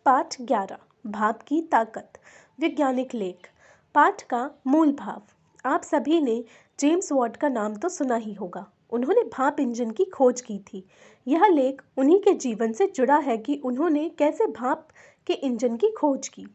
पाठ 11 भाप की ताकत। वैज्ञानिक लेख। पाठ का मूल भाव। आप सभी ने जेम्स वाट का नाम तो सुना ही होगा। उन्होंने भाप इंजन की खोज की थी। यह लेख उन्हीं के जीवन से जुड़ा है कि उन्होंने कैसे भाप के इंजन की खोज की।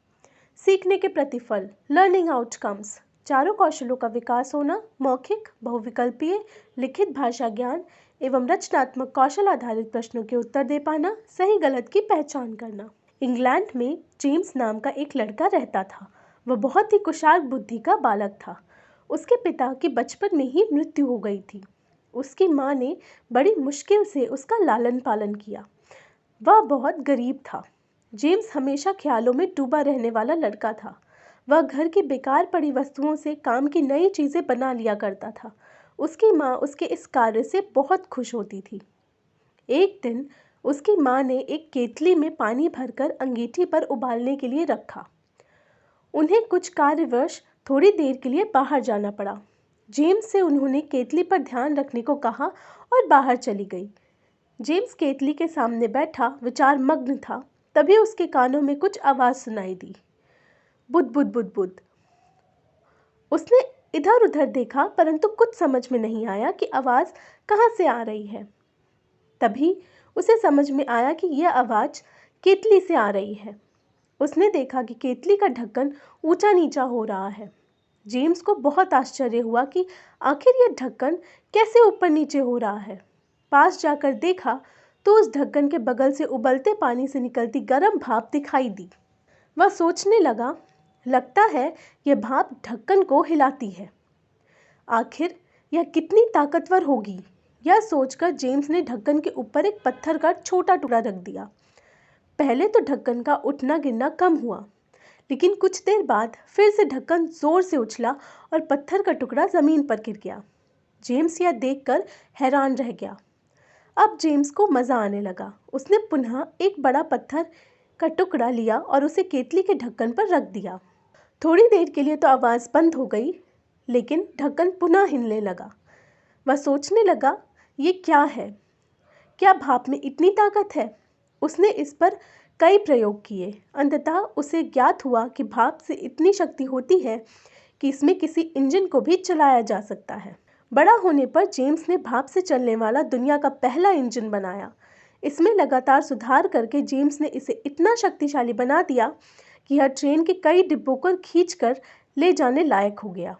सीखने के प्रतिफल, लर्निंग आउटकम्स, चारों कौशलों का विकास होना, मौखिक, बहुविकल्पीय, लिखित भाषा ज्ञान एवं रचनात्मक कौशल आधारित प्रश्नों के उत्तर दे पाना, सही गलत की पहचान करना। इंग्लैंड में जेम्स नाम का एक लड़का रहता था। वह बहुत ही कुशाग्र बुद्धि का बालक था। उसके पिता की बचपन में ही मृत्यु हो गई थी। उसकी माँ ने बड़ी मुश्किल से उसका लालन पालन किया। वह बहुत गरीब था। जेम्स हमेशा ख्यालों में डूबा रहने वाला लड़का था। वह घर की बेकार पड़ी वस्तुओं से काम की नई चीज़ें बना लिया करता था। उसकी माँ उसके इस कार्य से बहुत खुश होती थी। एक दिन उसकी माँ ने एक केतली में पानी भरकर अंगीठी पर उबालने के लिए रखा। उन्हें कुछ कार्यवश थोड़ी देर के लिए बाहर जाना पड़ा। जेम्स से उन्होंने केतली पर ध्यान रखने को कहा और बाहर चली गई। जेम्स केतली के सामने बैठा विचार मग्न था। तभी उसके कानों में कुछ आवाज़ सुनाई दी। बुद बुद बुद बुद। उसने इधर उधर देखा परंतु कुछ समझ में नहीं आया कि आवाज़ कहाँ से आ रही है। तभी उसे समझ में आया कि यह आवाज़ केतली से आ रही है। उसने देखा कि केतली का ढक्कन ऊंचा नीचा हो रहा है। जेम्स को बहुत आश्चर्य हुआ कि आखिर यह ढक्कन कैसे ऊपर नीचे हो रहा है। पास जाकर देखा तो उस ढक्कन के बगल से उबलते पानी से निकलती गर्म भाप दिखाई दी। वह सोचने लगा, लगता है यह भाप ढक्कन को हिलाती है। आखिर यह कितनी ताकतवर होगी। यह सोचकर जेम्स ने ढक्कन के ऊपर एक पत्थर का छोटा टुकड़ा रख दिया। पहले तो ढक्कन का उठना गिरना कम हुआ, लेकिन कुछ देर बाद फिर से ढक्कन जोर से उछला और पत्थर का टुकड़ा जमीन पर गिर गया। जेम्स यह देखकर हैरान रह गया। अब जेम्स को मज़ा आने लगा। उसने पुनः एक बड़ा पत्थर का टुकड़ा लिया और उसे केतली के ढक्कन पर रख दिया। थोड़ी देर के लिए तो आवाज़ बंद हो गई, लेकिन ढक्कन पुनः हिलने लगा। वह सोचने लगा, ये क्या है? क्या भाप में इतनी ताकत है? उसने इस पर कई प्रयोग किए। अंततः उसे ज्ञात हुआ कि भाप से इतनी शक्ति होती है कि इसमें किसी इंजन को भी चलाया जा सकता है। बड़ा होने पर जेम्स ने भाप से चलने वाला दुनिया का पहला इंजन बनाया। इसमें लगातार सुधार करके जेम्स ने इसे इतना शक्तिशाली बना दिया कि यह ट्रेन के कई डिब्बों को खींचकर ले जाने लायक हो गया।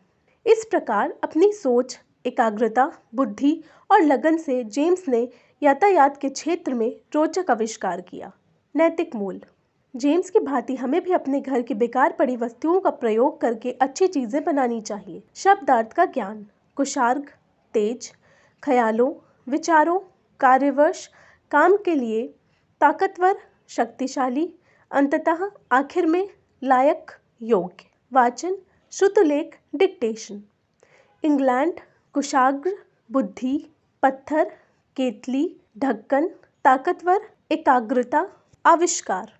इस प्रकार अपनी सोच, एकाग्रता, बुद्धि और लगन से जेम्स ने यातायात के क्षेत्र में रोचक आविष्कार किया। नैतिक मूल्य। जेम्स की भांति हमें भी अपने घर की बेकार पड़ी वस्तुओं का प्रयोग करके अच्छी चीज़ें बनानी चाहिए। शब्दार्थ का ज्ञान। कुशाग्र, तेज, ख्यालों, विचारों, कार्यवश, काम के लिए, ताकतवर, शक्तिशाली, अंततः, आखिर में, लायक, योग्य। वाचन, श्रुतलेख, डिक्टेशन। इंग्लैंड, कुशाग्र, बुद्धि, पत्थर, केतली, ढक्कन, ताकतवर, एकाग्रता, आविष्कार।